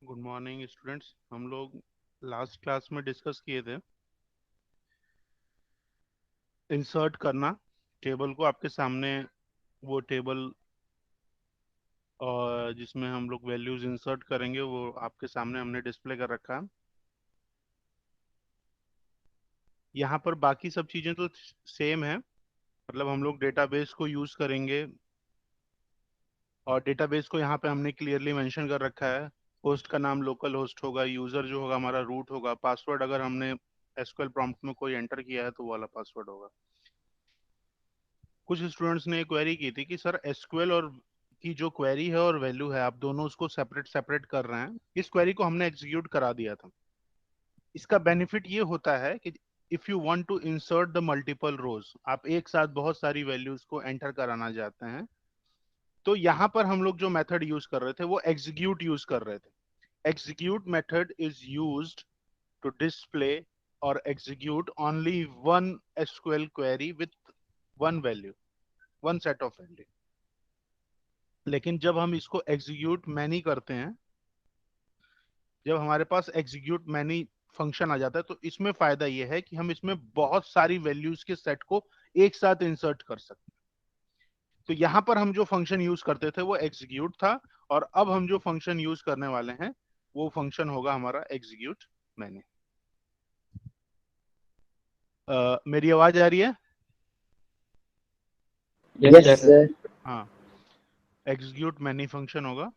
Good morning students. हम लोग last class में डिस्कस किए थे इंसर्ट करना टेबल को। आपके सामने वो टेबल और जिसमें हम लोग वैल्यूज इंसर्ट करेंगे वो आपके सामने हमने डिस्प्ले कर रखा है। यहाँ पर बाकी सब चीज़ें तो सेम है, मतलब हम लोग डेटाबेस को यूज़ करेंगे और डेटाबेस को यहाँ पे हमने क्लियरली मेंशन कर रखा है। होस्ट का नाम लोकल होस्ट होगा, यूज़र जो होगा हमारा रूट होगा, पासवर्ड अगर हमने एसक्यूएल प्रॉम्प्ट में कोई एंटर किया है तो वो वाला पासवर्ड होगा। कुछ स्टूडेंट्स ने क्वेरी की थी कि सर एसक्यूएल और की जो क्वेरी है और वैल्यू है आप दोनों उसको सेपरेट सेपरेट कर रहे हैं। इस क्वेरी को हमने एग्जीक्यूट करा दिया था। इसका बेनिफिट ये होता है कि if you want to insert the multiple rows, आप एक साथ बहुत सारी वैल्यूज को एंटर कराना चाहते हैं, तो यहाँ पर हम लोग जो मेथड यूज कर रहे थे वो एग्जीक्यूट यूज कर रहे थे। Execute method is used to display और execute only one SQL query with one value, one set of value. लेकिन जब हम इसको एग्जीक्यूट मैनी करते हैं, जब हमारे पास एग्जीक्यूट मैनी फंक्शन आ जाता है, तो इसमें फायदा यह है कि हम इसमें बहुत सारी वैल्यूज के सेट को एक साथ इंसर्ट कर सकते हैं। तो यहां पर हम जो फंक्शन यूज करते थे वो एग्जीक्यूट था, और अब हम जो फंक्शन यूज करने वाले हैं वो फंक्शन होगा हमारा एग्जीक्यूट मैनी। मेरी आवाज आ रही है? Yes, Yes, sir. sir. हाँ, एग्जीक्यूट मैनी फंक्शन होगा।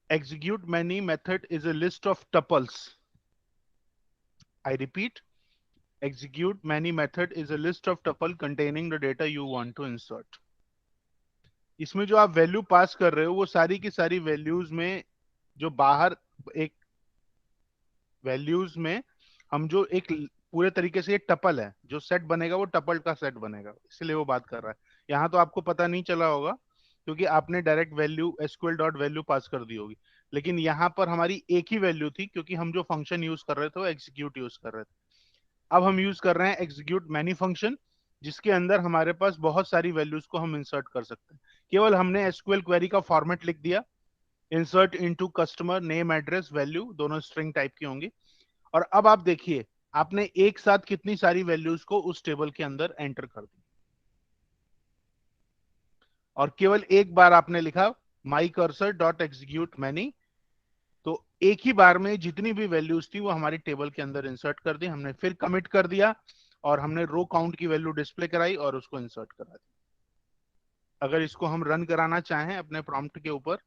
Execute many method is a list of tuples. I repeat, execute many method is a list of tuple containing the data you want to insert. इसमें जो आप value pass कर रहे हो वो सारी की सारी वैल्यूज में जो बाहर एक वैल्यूज में हम जो एक पूरे तरीके से ये टपल है, जो सेट बनेगा वो टपल का सेट बनेगा, इसलिए वो बात कर रहा है। यहाँ तो आपको पता नहीं चला होगा क्योंकि आपने direct value SQL dot value pass कर दी होगी, लेकिन यहाँ पर हमारी एक ही वैल्यू थी क्योंकि हम जो फंक्शन यूज कर रहे थे वो एग्जीक्यूट यूज कर रहे थे। अब हम यूज कर रहे हैं एग्जीक्यूट मैनी फंक्शन, जिसके अंदर हमारे पास बहुत सारी वैल्यूज को हम इंसर्ट कर सकते हैं। केवल हमने एसक्यूएल क्वेरी का फॉर्मेट लिख दिया, insert into customer name address value, दोनों स्ट्रिंग टाइप की होंगी। और अब आप देखिए आपने एक साथ कितनी सारी वैल्यूज को उस टेबल के अंदर एंटर कर दी, और केवल एक बार आपने लिखा माई कर्सर डॉट एग्जीक्यूट मैनी, तो एक ही बार में जितनी भी वैल्यूज थी वो हमारी टेबल के अंदर इंसर्ट कर दी। हमने फिर कमिट कर दिया और हमने रो काउंट की वैल्यू डिस्प्ले कराई और उसको इंसर्ट करा दी। अगर इसको हम रन कराना चाहें अपने प्रॉम्प्ट के ऊपर,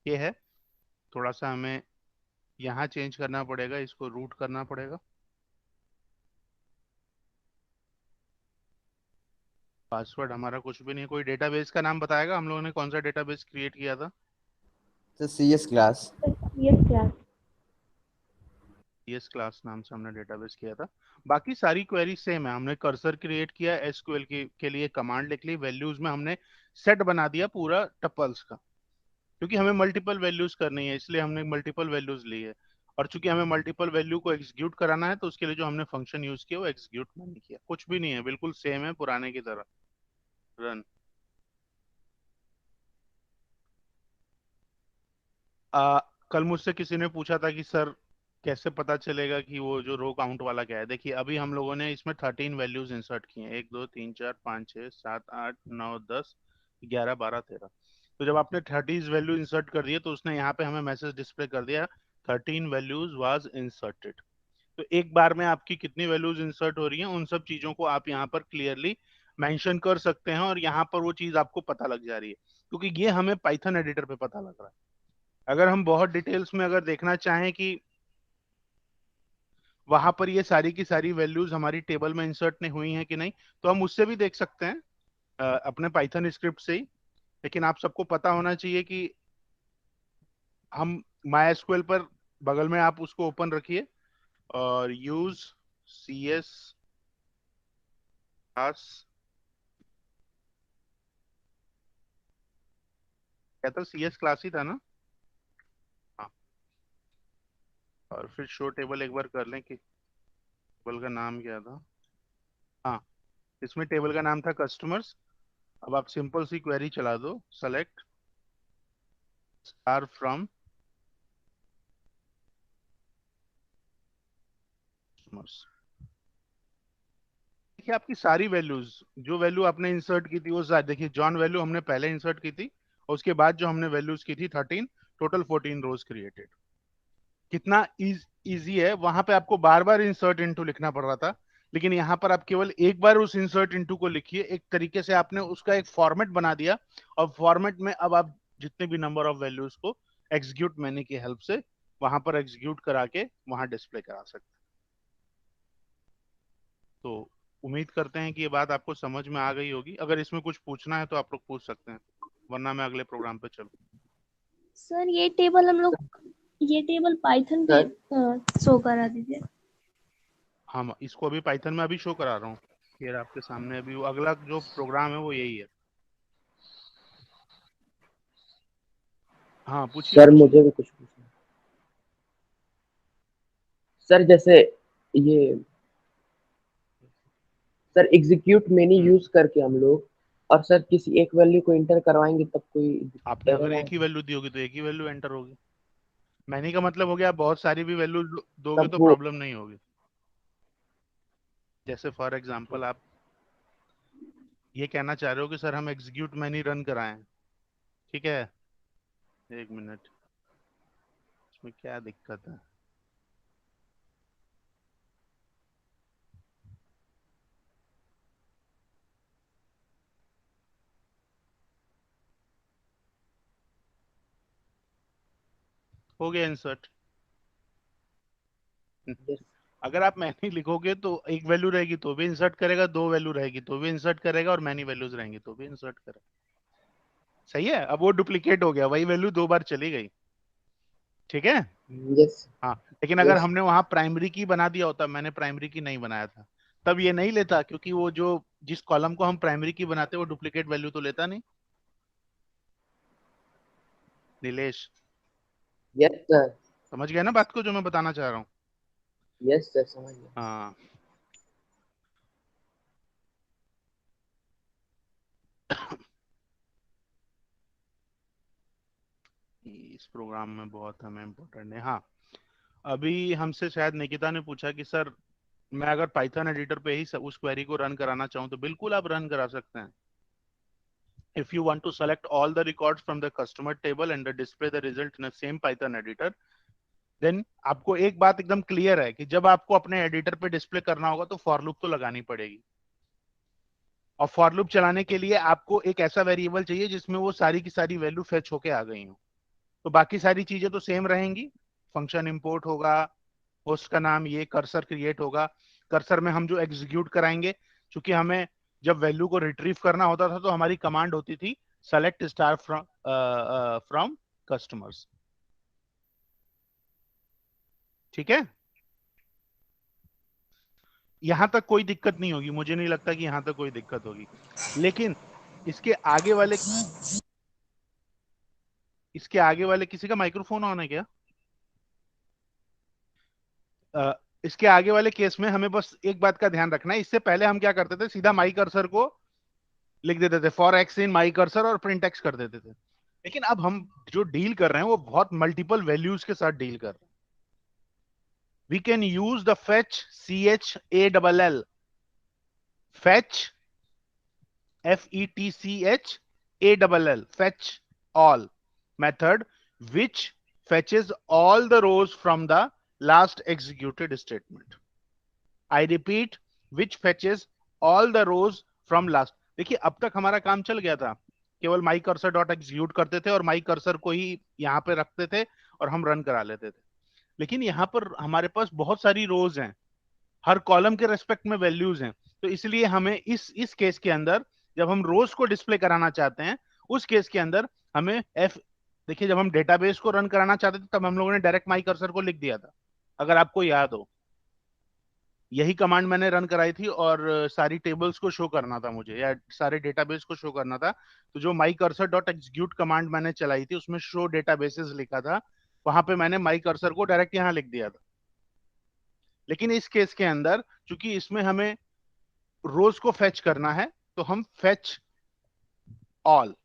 ये है, थोड़ा सा हमें यहाँ चेंज करना पड़ेगा, इसको रूट करना पड़ेगा। पासवर्ड हमारा कुछ भी नहीं है। कोई डेटाबेस का नाम बताएगा हम लोगों ने कौन सा डेटाबेस क्रिएट किया था? The CS class. Yes, class. S class नाम से हमने डेटाबेस किया था। बाकी सारी क्वेरी सेम है। हमने कर्सर क्रिएट किया, एसक्यूएल के लिए कमांड लिख ली, वैल्यूज में हमने सेट बना दिया पूरा टपल्स का, क्योंकि हमें मल्टीपल वैल्यूज करनी है इसलिए हमने मल्टीपल वैल्यूज ली है। और चूंकि हमें मल्टीपल वैल्यू को एग्जीक्यूट कराना है तो उसके लिए जो हमने फंक्शन यूज किया वो एग्जीक्यूट नहीं किया, कुछ भी नहीं है, बिल्कुल सेम है पुराने की तरह। रन। कल मुझसे किसी ने पूछा था कि सर कैसे पता चलेगा कि वो जो रो काउंट वाला क्या है। देखिए अभी हम लोगों ने इसमें 13 वैल्यूज इंसर्ट की हैं, 1 2 3 4 5 6 7 8 9 10 11 12 13। तो जब आपने 30 वैल्यू इंसर्ट कर दिए तो उसने यहाँ पे हमें मैसेज डिस्प्ले कर दिया 13 वैल्यूज वाज इंसर्टेड। तो एक बार में आपकी कितनी वैल्यूज इंसर्ट हो रही हैं उन सब चीजों को आप यहाँ पर क्लियरली मेंशन कर सकते हैं, और यहाँ पर वो चीज आपको पता लग जा रही है क्योंकि ये हमें पाइथन एडिटर पे पता लग रहा है। अगर हम बहुत डिटेल्स में अगर देखना चाहें कि वहां पर ये सारी की सारी वैल्यूज हमारी टेबल में इंसर्ट नहीं हुई हैं कि नहीं, तो हम उससे भी देख सकते हैं अपने पाइथन स्क्रिप्ट से ही। लेकिन आप सबको पता होना चाहिए कि हम माई एसक्यूएल पर बगल में आप उसको ओपन रखिए और यूज सी एस क्लास, क्या था, सी एस क्लास ही था ना? हाँ, और फिर शो टेबल एक बार कर लें कि टेबल का नाम क्या था। हाँ, इसमें टेबल का नाम था कस्टमर्स। अब आप सिंपल सी क्वेरी चला दो, सेलेक्ट स्टार फ्रॉम कस्टमर्स। देखिए आपकी सारी वैल्यूज, जो वैल्यू आपने इंसर्ट की थी वो सारी, देखिए जॉन वैल्यू हमने पहले इंसर्ट की थी और उसके बाद जो हमने वैल्यूज की थी 13, टोटल 14 रोज क्रिएटेड। कितना इजी है, वहां पे आपको बार बार इंसर्ट इनटू लिखना पड़ रहा था, लेकिन यहाँ पर आप केवल एक बार उस इंसर्ट इनटू को लिखिए, एक तरीके से आपने उसका एक फॉर्मेट बना दिया। और फॉर्मेट में अब आप जितने भी नंबर ऑफ वैल्यूज को एग्जीक्यूट मैनी की हेल्प से वहां पर एग्जीक्यूट करा के वहां डिस्प्ले करा सकते हैं। तो उम्मीद करते हैं कि ये बात आपको समझ में आ गई होगी। अगर इसमें कुछ पूछना है तो आप लोग पूछ सकते हैं, वरना मैं अगले प्रोग्राम पे चलूँ। सर ये टेबल हम लोग, ये टेबल पाइथन पे सर शो करा दीजिए। हाँ, इसको अभी पाइथन में अभी शो करा रहा हूँ। फिर आपके सामने अभी वो अगला जो प्रोग्राम है वो यही है। हाँ पूछिए सर पूछिए। मुझे भी कुछ पूछना है। सर जैसे ये सर एग्जीक्यूट मेनी हम्म, यूज करके हम लोग और सर किसी एक वैल्यू को इंटर करवाएंगे तब कोई आपने एरर अगर एक ही आएगा? वैल्यू दी होगी तो एक ही वैल्यू एंटर होगी। मैनी का मतलब हो गया आप बहुत सारी भी वैल्यू दोगे तब तो वो प्रॉब्लम नहीं होगी। जैसे फॉर एग्जांपल आप ये कहना चाह रहे हो कि सर हम एग्जीक्यूट मैनी रन कराएं, ठीक है। एक मिनट, इसमें क्या दिक्कत है। हो गया इंसर्ट। अगर आप मैनी लिखोगे तो एक वैल्यू रहेगी तो भी इंसर्ट करेगा, दो वैल्यू रहेगी तो भी इंसर्ट करेगा, और मैनी वैल्यूज रहेंगी तो भी इंसर्ट करेगा। सही है, अब वो डुप्लीकेट हो गया, वही वैल्यू दो बार चली गई, ठीक है। यस हाँ, लेकिन अगर यस हमने वहां प्राइमरी की बना दिया होता, मैंने प्राइमरी की नहीं बनाया था, तब ये नहीं लेता, क्योंकि वो जो जिस कॉलम को हम प्राइमरी की बनाते वो डुप्लीकेट वैल्यू तो लेता नहीं। नीलेश, यस सर समझ गया ना बात को जो मैं बताना चाह रहा हूँ। यस सर समझ गया। हाँ, इस प्रोग्राम में बहुत हमें इम्पोर्टेंट है। हाँ, अभी हमसे शायद निकिता ने पूछा कि सर मैं अगर पाइथन एडिटर पे ही उस क्वेरी को रन कराना चाहूँ तो बिल्कुल आप रन करा सकते हैं। If you want to select all the records from the customer table and display the result in the same Python editor, then आपको एक बात एकदम क्लियर है कि जब आपको अपने एडिटर पे डिस्प्ले करना होगा तो फॉर लूप तो लगानी पड़ेगी। और फॉर लूप चलाने के लिए आपको एक ऐसा वेरिएबल चाहिए जिसमें वो सारी की सारी वैल्यू फेच होके आ गई हो। तो बाकी सारी चीजें तो सेम रहेंगी, फंक्शन इंपोर्ट होगा, होस्ट का नाम, ये कर्सर क्रिएट होगा। कर्सर में हम जो एग्जीक्यूट कराएंगे, क्योंकि हमें जब वैल्यू को रिट्रीव करना होता था तो हमारी कमांड होती थी सेलेक्ट स्टार फ्रॉम कस्टमर्स, ठीक है। यहां तक कोई दिक्कत नहीं होगी, मुझे नहीं लगता कि यहां तक कोई दिक्कत होगी। लेकिन इसके आगे वाले इसके आगे वाले किसी का माइक्रोफोन ऑन है क्या? अ, इसके आगे वाले केस में हमें बस एक बात का ध्यान रखना है। इससे पहले हम क्या करते थे, सीधा माई कर्सर को लिख देते थे for x in my cursor और प्रिंट एक्स कर देते थे। लेकिन अब हम जो डील कर रहे हैं वो बहुत मल्टीपल वैल्यूज के साथ डील कर रहे हैं। We can use the fetch, CHALL, fetch, FETCHALL, fetch all method, which fetches all the rows from the last executed statement. I repeat, which fetches all the rows from last। देखिए अब तक हमारा काम चल गया था, केवल माई कर्सर डॉट एग्जीक्यूट करते थे और माई कर्सर को ही यहाँ पे रखते थे और हम रन करा लेते थे। लेकिन यहाँ पर हमारे पास बहुत सारी रोज हैं, हर कॉलम के रेस्पेक्ट में वैल्यूज हैं। तो इसलिए हमें इस केस के अंदर, जब हम रोज को डिस्प्ले कराना चाहते हैं, उस केस के अंदर हमें एफ, देखिए जब हम डेटाबेस को रन कराना चाहते थे तब हम लोगों ने डायरेक्ट माई कर्सर को लिख दिया था, अगर आपको याद हो। यही कमांड मैंने रन कराई थी और सारी टेबल्स को शो करना था मुझे, या सारे डेटाबेस को शो करना था। तो जो माई कर्सर डॉट एग्जीक्यूट कमांड मैंने चलाई थी उसमें शो डेटाबेसेस लिखा था, वहां पे मैंने माई कर्सर को डायरेक्ट यहाँ लिख दिया था। लेकिन इस केस के अंदर चूंकि इसमें हमें रोज को फेच करना है तो हम फेच ऑल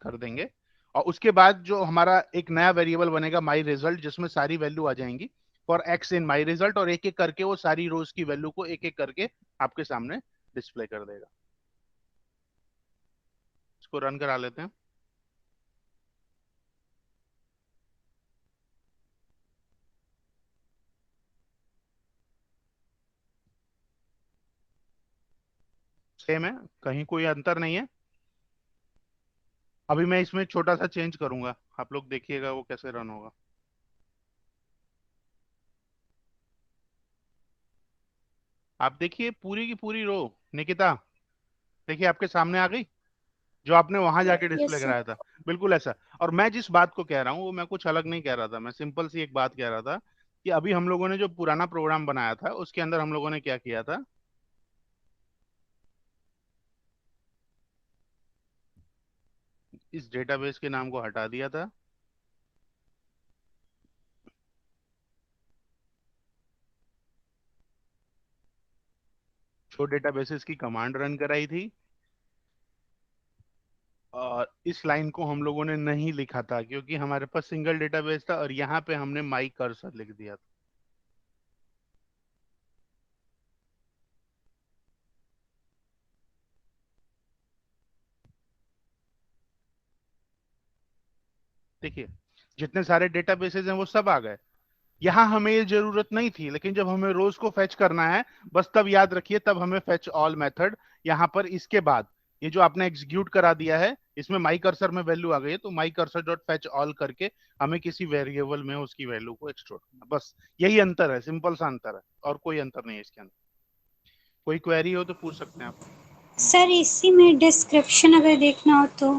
कर देंगे, और उसके बाद जो हमारा एक नया वेरिएबल बनेगा माई रिजल्ट, जिसमें सारी वैल्यू आ जाएंगी for x in my result, और एक एक करके वो सारी रोज की वैल्यू को एक एक करके आपके सामने डिस्प्ले कर देगा। इसको रन करा लेते हैं। सेम है, कहीं कोई अंतर नहीं है। अभी मैं इसमें छोटा सा चेंज करूंगा, आप लोग देखिएगा वो कैसे रन होगा। आप देखिए पूरी की पूरी रो, निकिता देखिए आपके सामने आ गई, जो आपने वहां जाके डिस्प्ले यस सर। कराया था, बिल्कुल ऐसा। और मैं जिस बात को कह रहा हूँ वो मैं कुछ अलग नहीं कह रहा था, मैं सिंपल सी एक बात कह रहा था कि अभी हम लोगों ने जो पुराना प्रोग्राम बनाया था उसके अंदर हम लोगों ने क्या किया था, इस डेटाबेस के नाम को हटा दिया था, शो डेटाबेसेस की कमांड रन कराई थी, और इस लाइन को हम लोगों ने नहीं लिखा था क्योंकि हमारे पास सिंगल डेटाबेस था, और यहाँ पे हमने माई कर्सर लिख दिया था। देखिए जितने सारे डेटाबेसेस हैं वो सब आ गए। यहाँ हमें ये जरूरत नहीं थी, लेकिन जब हमें रोज को फेच करना है, बस तब याद रखिए, तब हमें फेच ऑल मेथड यहाँ पर इसके बाद ये जो आपने एग्जीक्यूट करा दिया है, इसमें माई कर्सर में वैल्यू आ गई है, तो माई कर्सर डॉट फेच ऑल करके हमें किसी वेरिएबल में उसकी वैल्यू को एक्सट्रोड करना, बस यही अंतर है, सिंपल सा अंतर है, और कोई अंतर नहीं है इसके अंदर। कोई क्वेरी हो तो पूछ सकते हैं आप। सर इसी में डिस्क्रिप्शन अगर देखना हो तो?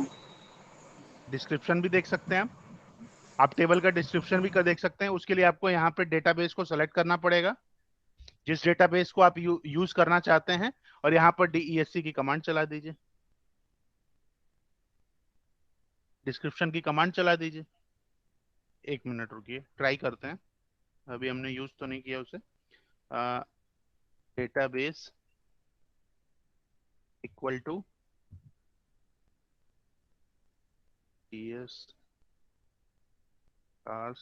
डिस्क्रिप्शन भी देख सकते हैं आप टेबल का डिस्क्रिप्शन भी कर देख सकते हैं। उसके लिए आपको यहाँ पे डेटाबेस को सेलेक्ट करना पड़ेगा, जिस डेटाबेस को आप यूज करना चाहते हैं, और यहाँ पर DESC की कमांड चला दीजिए, डिस्क्रिप्शन की कमांड चला दीजिए। एक मिनट रुकिए, ट्राई करते हैं, अभी हमने यूज तो नहीं किया उसे। Database equal to ds cars,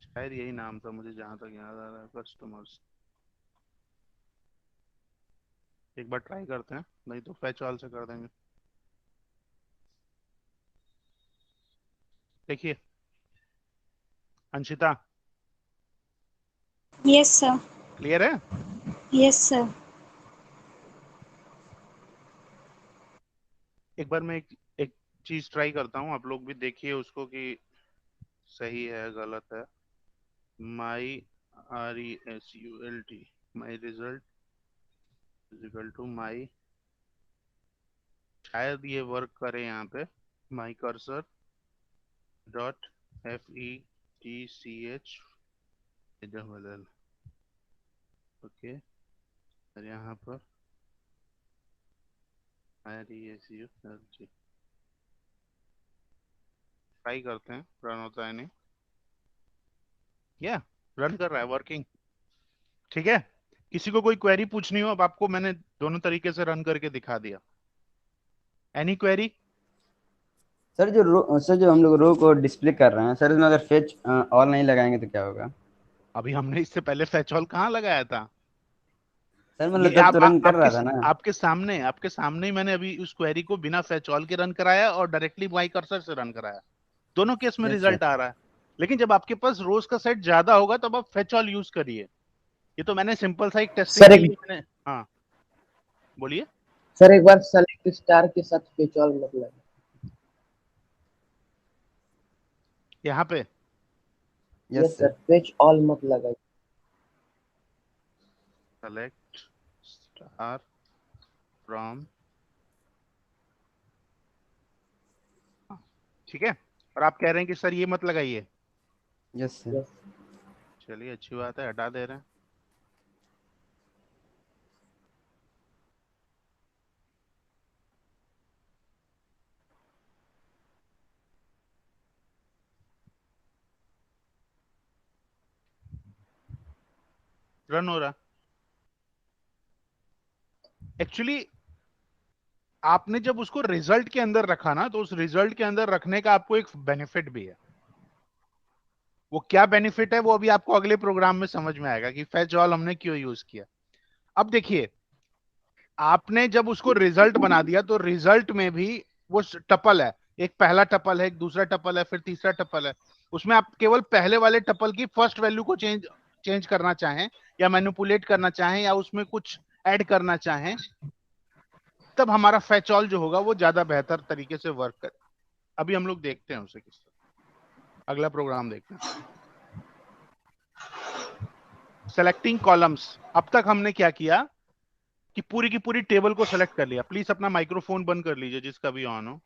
शायद यही नाम था मुझे जहां तक याद आ रहा है, कस्टमर्स। एक बार ट्राई करते हैं, नहीं तो फैच ऑल से कर देंगे। देखिए अंशिता, यस सर। क्लियर है? Yes sir. एक बार मैं एक चीज ट्राई करता हूँ, आप लोग भी देखिए उसको कि सही है गलत है। My RESULT, my result is equal to my, शायद ये वर्क करे यहाँ पे, my cursor dot FETCH double L, okay, और यहाँ पर RESULT ट्राई करते हैं, रन होता है नहीं, या रन कर रहा है, वर्किंग, ठीक है। किसी को कोई क्वेरी पूछनी हो, अब आपको मैंने दोनों तरीके से रन करके दिखा दिया। Any query? सर जो हम लोग रो को डिस्प्ले कर रहे हैं सर, इसमें अगर फेच ऑल नहीं लगाएंगे तो क्या होगा? अभी हमने इससे पहले फेच ऑल कहाँ लगाया था? सर ये मतलब तब तो रन कर आपके रहा था ना। आपके सामने ही मैंने अभी उस क्वेरी को बिना फेच ऑल के रन कराया और डायरेक्टली माई कर्सर से रन कराया, दोनों केस में यस सर। रिजल्ट आ रहा है। लेकिन जब आपके पास रोज का सेट ज्यादा होगा तब आप फेच ऑल यूज करिए। ये तो मैंने सिंपल सा एक टेस्टिंग सर के एक लिए मैंने, हाँ बोलिए। सर एक बार सेलेक्ट स्टार के साथ फेच ऑल मतलब। यहाँ पे yes yes sir, sir. Fetch all मत लगाइए। सेलेक्ट स्टार फ्रॉम, ठीक है, और आप कह रहे हैं कि सर ये मत लगाइए, यस सर। यस चलिए अच्छी बात है, हटा दे रहे हैं। रन हो रहा। एक्चुअली आपने जब उसको रिजल्ट के अंदर रखा ना, तो उस रिजल्ट के अंदर रखने का आपको एक बेनिफिट भी है। वो क्या बेनिफिट है वो अभी आपको अगले प्रोग्राम में समझ में आएगा कि फेच ऑल हमने क्यों यूज किया। अब देखिए, आपने जब उसको रिजल्ट बना दिया तो रिजल्ट में भी वो टपल है, एक पहला टपल है, एक दूसरा टपल है, फिर तीसरा टपल है। उसमें आप केवल पहले वाले टपल की फर्स्ट वैल्यू को चेंज चेंज करना चाहें या मैनिपुलेट करना चाहें या उसमें कुछ ऐड करना चाहें, तब हमारा फेच ऑल जो होगा वो ज्यादा बेहतर तरीके से वर्क करे। अभी हम लोग देखते हैं उसे किस तरह, अगला प्रोग्राम देखते हैं। Selecting columns. अब तक हमने क्या किया कि पूरी की पूरी टेबल को सेलेक्ट कर लिया। प्लीज अपना माइक्रोफोन बंद कर लीजिए जिसका भी ऑन हो।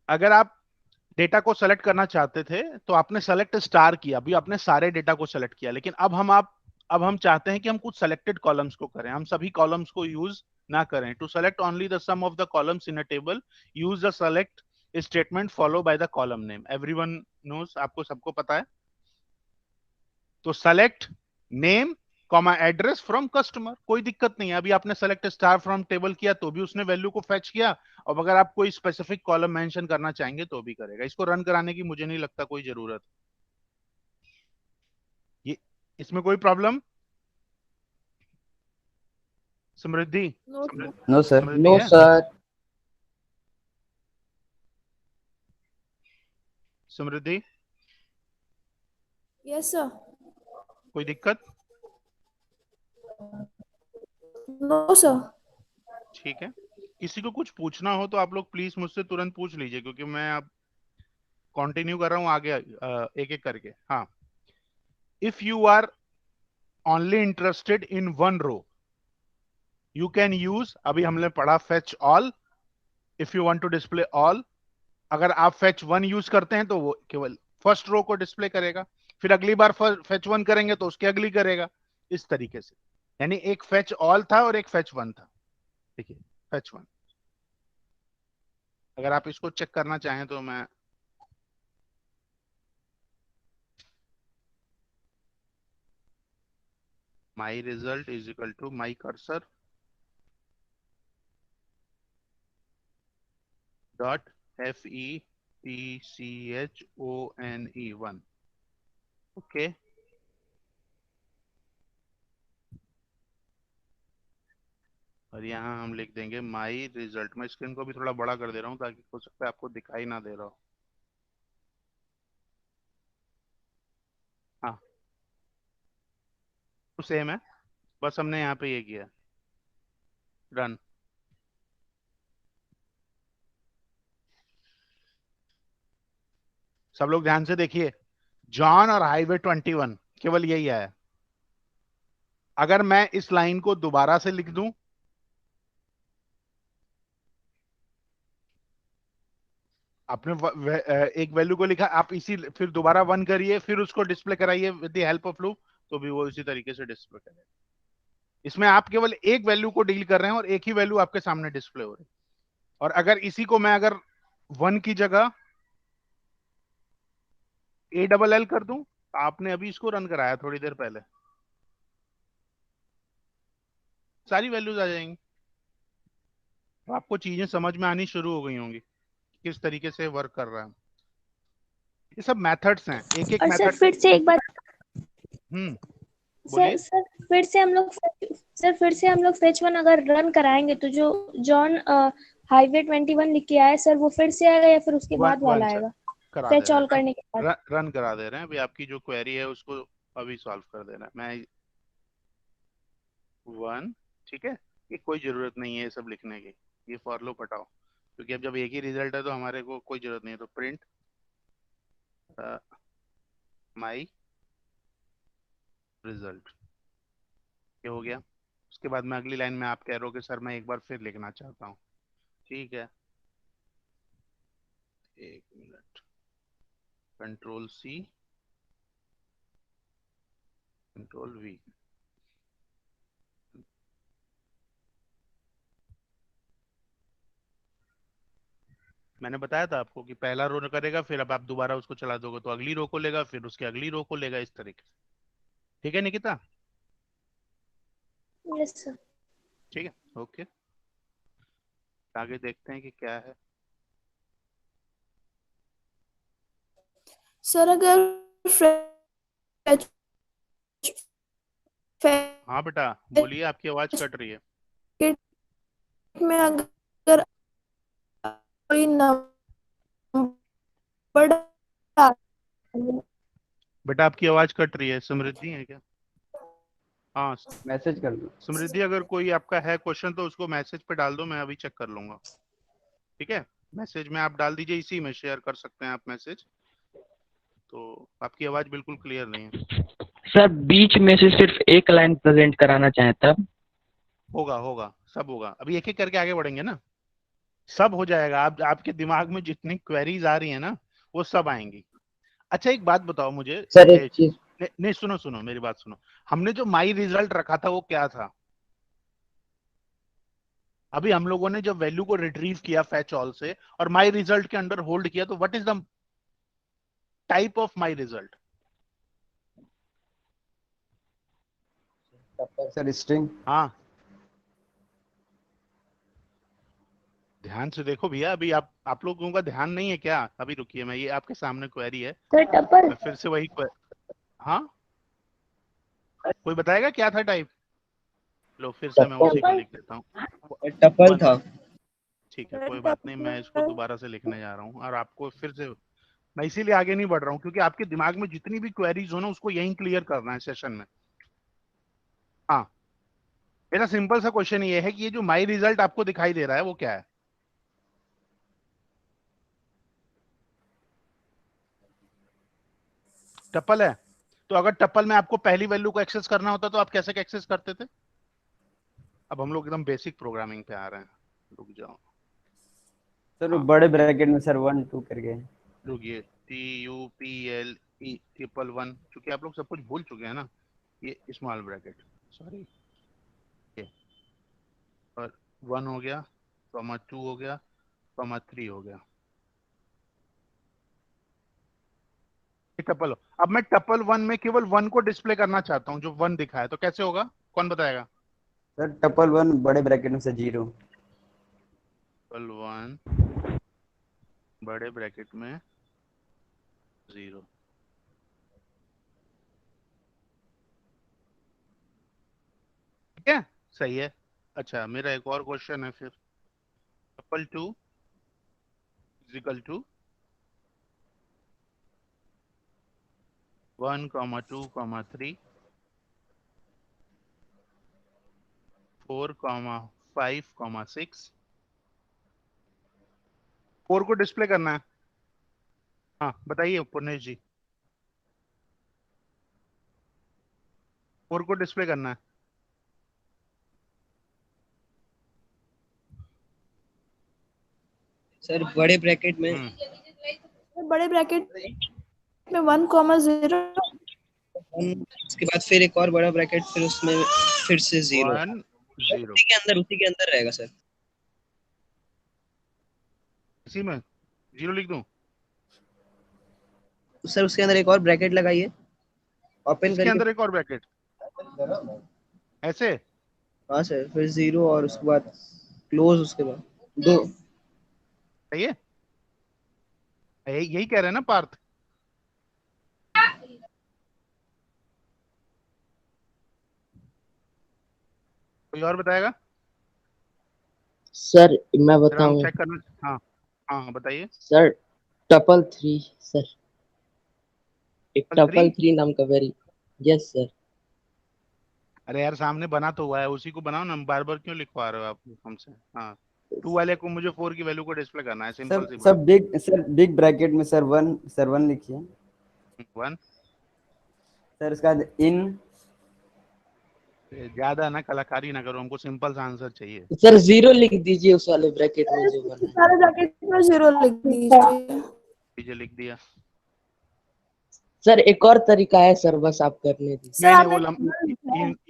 अगर आप डेटा को सेलेक्ट करना चाहते थे तो आपने सेलेक्ट स्टार किया, अभी आपने सारे डेटा को सेलेक्ट किया, लेकिन अब हम चाहते हैं कि हम कुछ सेलेक्टेड कॉलम्स को करें, हम सभी कॉलम्स को यूज ना करें। To select only the some of the columns in a table, use the select statement follow by the column name. Everyone knows, आपको सबको पता है। तो select name comma address from customer, कोई दिक्कत नहीं है। अभी आपने सेलेक्ट स्टार फ्रॉम टेबल किया तो भी उसने वैल्यू को फेच किया, और अगर आप कोई स्पेसिफिक कॉलम मेंशन करना चाहेंगे तो भी करेगा। इसको रन कराने की मुझे नहीं लगता कोई जरूरत। ये इसमें कोई problem? Samriddhi? No sir. No sir. Samriddhi no है? सर। Samriddhi, yes sir. कोई दिक्कत? No sir. ठीक है। किसी को कुछ पूछना हो तो आप लोग प्लीज मुझसे तुरंत पूछ लीजिए, क्योंकि मैं अब कंटिन्यू कर रहा हूं आगे एक एक करके। हाँ, if you are only interested in one row, you can use, अभी हमने पढ़ा fetch all. If you want to display all, अगर आप फेच वन यूज करते हैं तो वो केवल फर्स्ट रो को डिस्प्ले करेगा, फिर अगली बार फेच वन करेंगे तो उसके अगली करेगा, इस तरीके से। यानी एक फेच ऑल था और एक फेच वन था। देखिए, फेच वन, अगर आप इसको चेक करना चाहें तो मैं my result is equal to my cursor dot FETCHONE1। Okay, और यहाँ हम लिख देंगे माई रिजल्ट। मैं स्क्रीन को भी थोड़ा बड़ा कर दे रहा हूँ ताकि हो सकता है आपको दिखाई ना दे रहा हो। हाँ, तो सेम है, बस हमने यहाँ पे ये किया, रन। सब लोग ध्यान से देखिए, जॉन और हाईवे 21, केवल यही है। अगर मैं इस लाइन को दोबारा से लिख दूं, आपने एक वैल्यू को लिखा, आप इसी फिर दोबारा वन करिए, फिर उसको डिस्प्ले कराइए with the help of loop, तो भी वो इसी तरीके से डिस्प्ले करेगा। इसमें आप केवल एक वैल्यू को डील कर रहे हैं और एक ही वैल्यू आपके सामने डिस्प्ले हो रही है। और अगर इसी को मैं अगर वन की जगह ALL कर दूं, तो आपने अभी इसको रन कराया थोड़ी देर पहले, सारी वैल्यूज आ जाएंगी। तो आपको चीजें समझ में आनी शुरू हो गई होंगी किस तरीके से वर्क कर रहा है। ये सब मेथड्स हैं, एक एक और सर मेथड। फिर से एक बार, सर बोलिए। सर फिर से हम लोग सर फिर से हम लोग फेच वन अगर रन कराएंगे तो जो जॉन हाईवे 21 लिख के आया सर, वो फिर से आएगा या फिर उसके वन बाद वन वाला से आएगा करा दे फेच रहे ऑल हैं, करने के बाद? रन करा दे रहे हैं। अभी आपकी जो क्वेरी है उसको अभी सॉल्व कर देना है। मैं वन, ठीक है, ये कोई जरूरत नहीं है ये सब लिखने की, ये फॉर लूप हटाओ, क्योंकि अब जब एक ही रिजल्ट है तो हमारे को कोई जरूरत नहीं है। तो प्रिंट माई रिजल्ट, ये हो गया। उसके बाद मैं अगली लाइन में आप कह रहे हो कि सर मैं एक बार फिर लिखना चाहता हूँ, ठीक है, एक मिनट, Ctrl+C, Ctrl+V। मैंने बताया था आपको कि पहला रो करेगा, फिर अब आप दोबारा उसको चला दोगे तो अगली रो को लेगा, फिर उसके अगली रो को लेगा, इस तरीके से। ठीक है निकिता? Yes sir. ठीक है, ओके। आगे देखते हैं कि क्या है। सर अगर fetch हाँ बेटा बोलिए, आपकी आवाज कट रही है। में अगर कोई नंबर बेटा आपकी आवाज कट रही है। समृद्धि है क्या? हाँ मैसेज कर दो। समृद्धि, अगर कोई आपका है क्वेश्चन तो उसको मैसेज पे डाल दो, मैं अभी चेक कर लूंगा। ठीक है, मैसेज में आप डाल दीजिए, इसी में शेयर कर सकते हैं आप मैसेज। तो आपकी आवाज बिल्कुल क्लियर नहीं है। सर बीच में से सिर्फ एक लाइन प्रेजेंट कराना चाहे तब? होगा होगा, सब होगा। अभी एक एक करके आगे बढ़ेंगे ना, सब हो जाएगा। आप आपके दिमाग में जितनी क्वेरीज आ रही है ना, वो सब आएंगी। अच्छा एक बात बताओ मुझे, सर एक चीज, नहीं सुनो सुनो मेरी बात सुनो। हमने जो माई रिजल्ट रखा था वो क्या था? अभी हम लोगों ने जब वैल्यू को रिट्रीव किया फैच ऑल से और माई रिजल्ट के अंडर होल्ड किया, तो what is the type of my result? Sir string. हाँ ध्यान से देखो भैया, अभी आप लोगों का ध्यान नहीं है क्या? अभी रुकिए, मैं ये आपके सामने क्वेरी है, सर टपल। मैं फिर से वही हाँ कोई बताएगा क्या था टाइप? लो फिर से मैं उसी को लिख देता हूँ। टपल वन, था। ठीक है कोई बात नहीं, मैं इसको दोबारा से लिखने जा रहा हूँ और आपको फिर से, मैं इसीलिए आगे नहीं बढ़ रहा हूँ क्योंकि आपके दिमाग में जितनी भी क्वेरीज हो ना, उसको यहीं क्लियर करना है सेशन में। हाँ मेरा सिंपल सा क्वेश्चन ये है कि ये जो माई रिजल्ट आपको दिखाई दे रहा है वो क्या है? टपल है। तो अगर टपल में आपको पहली वैल्यू को एक्सेस करना होता तो आप कैसे एक्सेस करते थे? अब हम लोग एकदम बेसिक प्रोग्रामिंग पे आ रहे हैं, रुक जाओ। सर वो हाँ बड़े ब्रैकेट में सर 1 2 करके। रुकिए, TUPLE ट्रिपल वन, क्योंकि आप लोग सब कुछ भूल चुके हैं ना, ये स्मॉल ब्रैकेट, सॉरी, ये और 1 हो गया, कॉमा 2 हो गया, कॉमा 3 हो गया। टपल, अब मैं टपल 1 में केवल 1 को डिस्प्ले करना चाहता हूँ, जो 1 दिखा है, तो कैसे होगा? कौन बताएगा? सर टपल 1 बड़े ब्रैकेट में से 0। टपल 1 बड़े ब्रैकेट में 0। ठीक है, सही है। अच्छा मेरा एक और क्वेश्चन है फिर, tuple 2 is equal to 1 comma 2 comma 3 4 comma 5 comma 6। 4 को डिस्प्ले करना है। हाँ बताइए पुनेश जी, 4 को डिस्प्ले करना है। सर बड़े ब्रैकेट में बड़े ब्रैकेट में 1,0, उसके बाद फिर एक और बड़ा ब्रैकेट, फिर उसमें फिर से 0। 1 0 उसी के अंदर रहेगा सर। इसी में 0 लिख दूं? सर उसके अंदर एक और ब्रैकेट लगाइए, ओपन इसके करके। अंदर एक और ब्रैकेट ऐसे? हाँ सर, फिर 0 और उसके बाद क्लोज, उसके बाद 2। सही है, यही कह रहे हैं ना पार्थ? कोई और बताएगा? सर मैं जरा हम बताऊं? चेक करना। हाँ हाँ हाँ, बताइए। सर टपल 3 सर, एक टपल 3? टपल 3 नाम का वेरी। Yes sir. अरे यार सामने बना तो हुआ है, उसी को बनाओ ना, बार बार क्यों लिखवा रहे हो आप हमसे? हाँ 2 वाले को मुझे 4 की वैल्यू को डिस्प्ले करना है, सिंपल सी बात। सर बिग ब्रैकेट में सर 1 लिखिए। 1 सर उसके बाद इन। ज्यादा ना कलाकारी ना करो, हमको सिंपल सा आंसर चाहिए। सर 0 लिख दीजिए उस वाले ब्रैकेट में जो बना है। सारे ब्रैकेट में 0 लिख दीजिए। मुझे लिख दिया। सर एक और तरीका है सर, बस आप करने दीजिए। नहीं सर नहीं, आप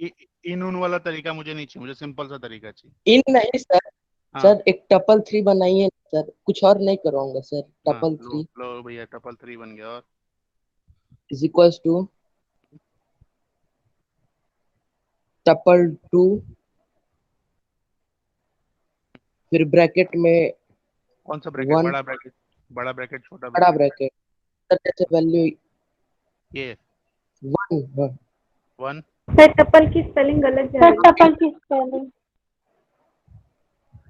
वो इन उन वाला तरीका मुझे नहीं चाहिए, मुझे सिंपल सा तरीका चाहिए। इन नहीं सर, हाँ सर एक टपल 3 बनाइए, सर कुछ और नहीं करवाऊंगा सर। हाँ, टपल लो 3 लो भैया, टपल 3 बन गया। और इज इक्वल्स टू टपल 2 फिर ब्रैकेट में कौन सा ब्रैकेट? 1 बड़ा ब्रैकेट, बड़ा ब्रैकेट, छोटा बड़ा ब्रैकेट? ब्रैकेट सर, जैसे वैल्यू ये 1। 1। सर टपल की स्पेलिंग गलत जा सर रही है। टपल की स्पेलिंग।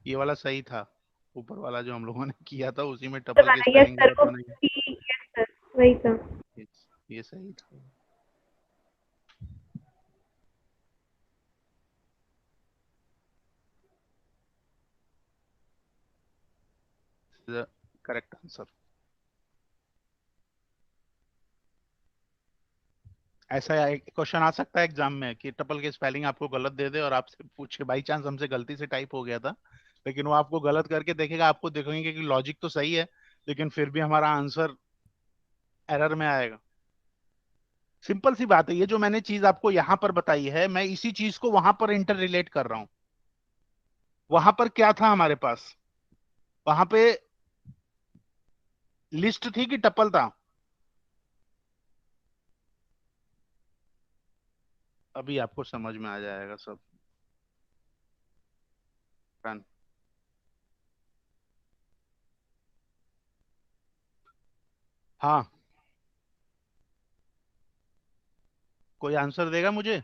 ये वाला सही था, ऊपर वाला जो हम लोगों ने किया था उसी में सर टपल की यस स्पेलिंग सर, गलत वो होने की। यस सर वही था। ये सही था। Correct answer. ऐसा क्वेश्चन आ सकता है एग्जाम में कि टपल की स्पेलिंग आपको गलत दे दे और आपसे पूछे, बाई चांस हमसे गलती से टाइप हो गया था, लेकिन वो आपको गलत करके देखेगा, आपको देखेंगे कि लॉजिक तो सही है लेकिन फिर भी हमारा आंसर एरर में आएगा। सिंपल सी बात है, ये जो मैंने चीज आपको यहां पर बताई है, मैं इसी चीज को वहां पर इंटर रिलेट कर रहा हूं। वहां पर क्या था हमारे पास? वहां पे लिस्ट थी कि टपल था? अभी आपको समझ में आ जाएगा सब। Done. हाँ, कोई आंसर देगा मुझे?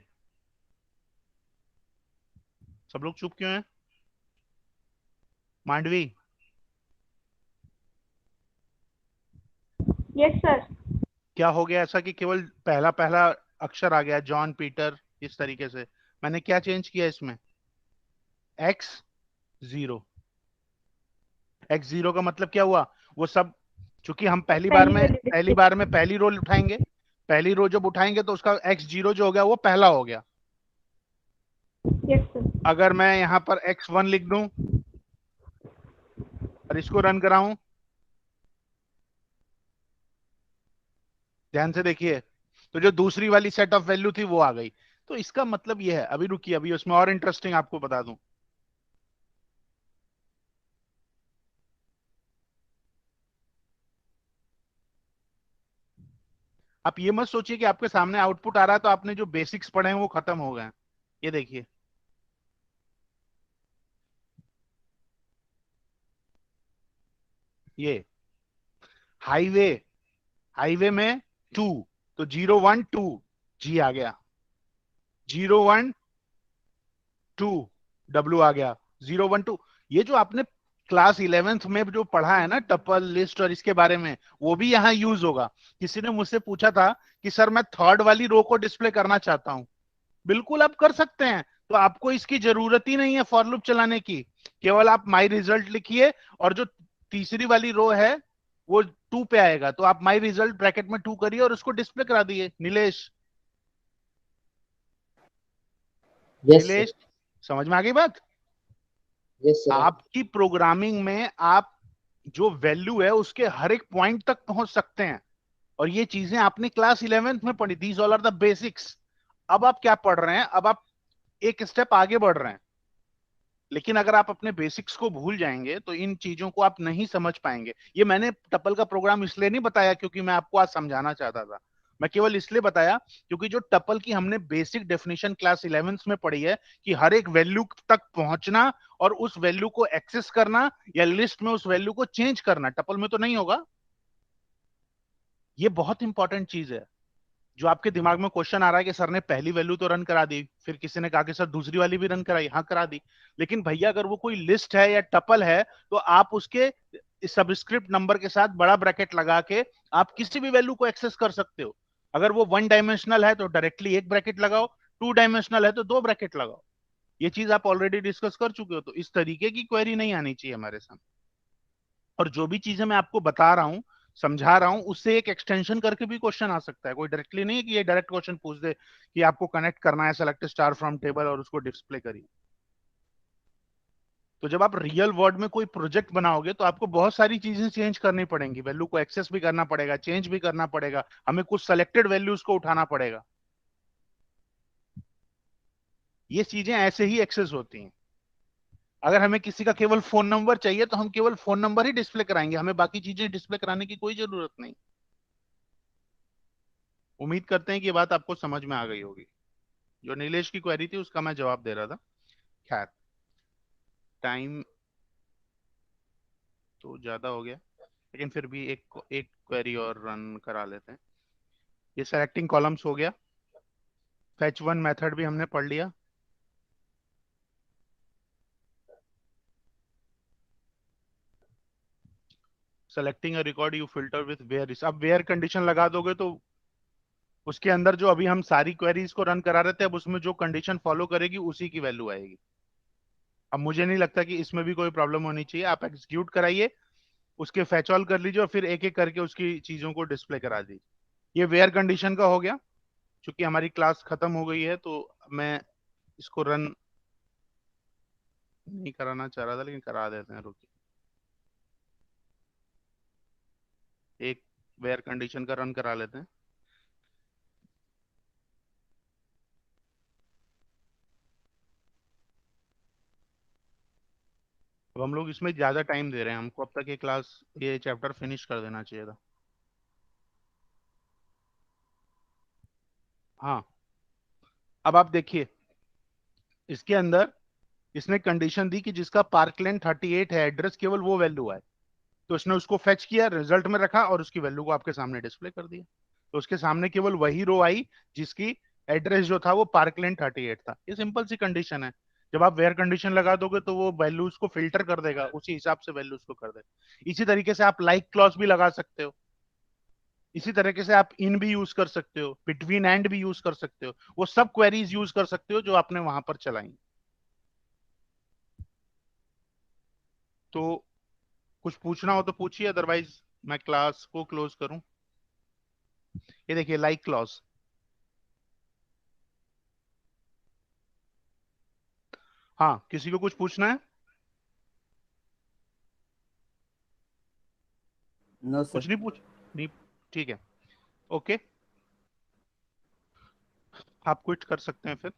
सब लोग चुप क्यों हैं? Mandvi, yes sir. क्या हो गया ऐसा कि केवल पहला पहला अक्षर आ गया, जॉन, पीटर, इस तरीके से? मैंने क्या चेंज किया इसमें? x0। x0 का मतलब क्या हुआ? वो सब, चूंकि हम पहली बार पहली में वैल्यू पहली बार में पहली रो उठाएंगे, पहली रो जब उठाएंगे तो उसका x0 जो हो गया वो पहला हो गया। Yes sir. अगर मैं यहाँ पर x1 लिख दूं और इसको रन कराऊं, ध्यान से देखिए, तो जो दूसरी वाली सेट ऑफ वैल्यू थी वो आ गई। तो इसका मतलब ये है, अभी रुकिए, अभी उसमें और इंटरेस्टिंग आपको बता दूं। आप ये मत सोचिए कि आपके सामने आउटपुट आ रहा है तो आपने जो बेसिक्स पढ़े हैं वो खत्म हो गए। ये देखिए, ये हाईवे, हाईवे में 2, तो 012 जी आ गया, 012 डब्ल्यू आ गया, 012। ये जो आपने क्लास 11th में जो पढ़ा है ना, टपल, लिस्ट और इसके बारे में, वो भी यहाँ यूज होगा। किसी ने मुझसे पूछा था कि सर मैं थर्ड वाली रो को डिस्प्ले करना चाहता हूं। बिल्कुल आप कर सकते हैं, तो आपको इसकी जरूरत ही नहीं है फॉर लूप चलाने की। केवल आप माई रिजल्ट लिखिए और जो तीसरी वाली रो है वो 2 पे आएगा, तो आप माई रिजल्ट ब्रैकेट में 2 करिए और उसको डिस्प्ले करा दिए। Nilesh, yes sir. नीलेश, समझ में आ गई बात? Yes sir. आपकी प्रोग्रामिंग में आप जो वैल्यू है उसके हर एक पॉइंट तक पहुंच सकते हैं, और ये चीजें आपने क्लास 11th में पढ़ी। These all are the basics. अब आप क्या पढ़ रहे हैं? अब आप एक स्टेप आगे बढ़ रहे हैं, लेकिन अगर आप अपने बेसिक्स को भूल जाएंगे तो इन चीजों को आप नहीं समझ पाएंगे। ये मैंने टपल का प्रोग्राम इसलिए नहीं बताया क्योंकि मैं आपको आज समझाना चाहता था, मैं केवल इसलिए बताया क्योंकि जो टपल की हमने बेसिक डेफिनेशन क्लास 11th में पढ़ी है कि हर एक वैल्यू तक पहुंचना और उस वैल्यू को एक्सेस करना या लिस्ट में उस वैल्यू को चेंज करना, टपल में तो नहीं होगा। ये बहुत इंपॉर्टेंट चीज है। जो आपके दिमाग में क्वेश्चन आ रहा है कि सर ने पहली वैल्यू तो रन करा दी, फिर किसी ने कहा कि सर दूसरी वाली भी रन कराई, हाँ करा दी, लेकिन भैया अगर वो कोई लिस्ट है या टपल है तो आप उसके सबस्क्रिप्ट नंबर के साथ बड़ा ब्रैकेट लगा के आप किसी भी वैल्यू को एक्सेस कर सकते हो। अगर वो 1 डायमेंशनल है तो डायरेक्टली एक ब्रैकेट लगाओ, 2 डायमेंशनल है तो 2 ब्रैकेट लगाओ। ये चीज आप ऑलरेडी डिस्कस कर चुके हो, तो इस तरीके की क्वेरी नहीं आनी चाहिए हमारे सामने। और जो भी चीजें मैं आपको बता रहा हूं, समझा रहा हूं, उससे एक एक्सटेंशन करके भी क्वेश्चन आ सकता है। कोई डायरेक्टली नहीं है कि ये डायरेक्ट क्वेश्चन पूछ दे कि आपको कनेक्ट करना है सेलेक्ट स्टार फ्रॉम टेबल और उसको डिस्प्ले करिए। तो जब आप रियल वर्ल्ड में कोई प्रोजेक्ट बनाओगे तो आपको बहुत सारी चीजें चेंज करनी पड़ेंगी, वैल्यू को एक्सेस भी करना पड़ेगा, चेंज भी करना पड़ेगा, हमें कुछ सेलेक्टेड वैल्यूज को उठाना पड़ेगा। ये चीजें ऐसे ही एक्सेस होती हैं। अगर हमें किसी का केवल फोन नंबर चाहिए तो हम केवल फोन नंबर ही डिस्प्ले कराएंगे, हमें बाकी चीजें डिस्प्ले कराने की कोई जरूरत नहीं। उम्मीद करते हैं कि ये बात आपको समझ में आ गई होगी। जो नीलेश की क्वेरी थी उसका मैं जवाब दे रहा था। खैर, टाइम तो ज्यादा हो गया, लेकिन फिर भी एक एक क्वेरी और रन करा लेते हैं। ये सेलेक्टिंग कॉलम्स हो गया, फेच वन मेथड भी हमने पढ़ लिया। Selecting a record you filter with where. अब वेयर कंडीशन लगा दोगे तो उसके अंदर जो अभी हम सारी क्वेरीज को रन करा रहे थे, अब उसमें जो कंडीशन फॉलो करेगी उसी की वैल्यू आएगी। अब मुझे नहीं लगता कि इसमें भी कोई प्रॉब्लम होनी चाहिए। आप एग्जीक्यूट कराइए, उसके फैच ऑल कर लीजिए और फिर एक एक करके उसकी चीजों को डिस्प्ले करा दीजिए। ये वेयर कंडीशन का हो गया। चूंकि हमारी क्लास खत्म हो गई है तो मैं इसको रन नहीं कराना चाह रहा था, लेकिन करा देते हैं, रुकिए। एक वेयर कंडीशन का रन करा लेते हैं। अब हम लोग इसमें ज्यादा टाइम दे रहे हैं, हमको अब तक ये क्लास ये चैप्टर फिनिश कर देना चाहिए था। हाँ, अब आप देखिए, इसके अंदर इसने कंडीशन दी कि जिसका पार्कलैंड 38 है एड्रेस, केवल वो वैल्यू आए। तो उसने उसको फेच किया, रिजल्ट में रखा और उसकी वैल्यू को आपके सामने डिस्प्ले कर दिया। तो उसके सामने केवल वही रो आई जिसकी एड्रेस जो था वो पार्कलैंड 38 था। ये सिंपल सी कंडीशन है। जब आप वेयर कंडीशन लगा दोगे तो वो वैल्यूज को फिल्टर कर देगा, उसी हिसाब से वैल्यूज को कर देगा। इसी तरीके से आप लाइक क्लॉज भी लगा सकते हो। इसी तरीके से आप इन भी यूज कर सकते हो, बिटवीन एंड भी यूज कर सकते हो। वो सब क्वेरीज यूज कर सकते हो जो आपने वहां पर चलाई। तो कुछ पूछना हो तो पूछिए, अदरवाइज मैं क्लास को क्लोज करूं। ये देखिए लाइक क्लॉज। हाँ, किसी को कुछ पूछना है? नो कुछ सर। नहीं पूछ नहीं? ठीक है, ओके, आप क्विट कर सकते हैं फिर।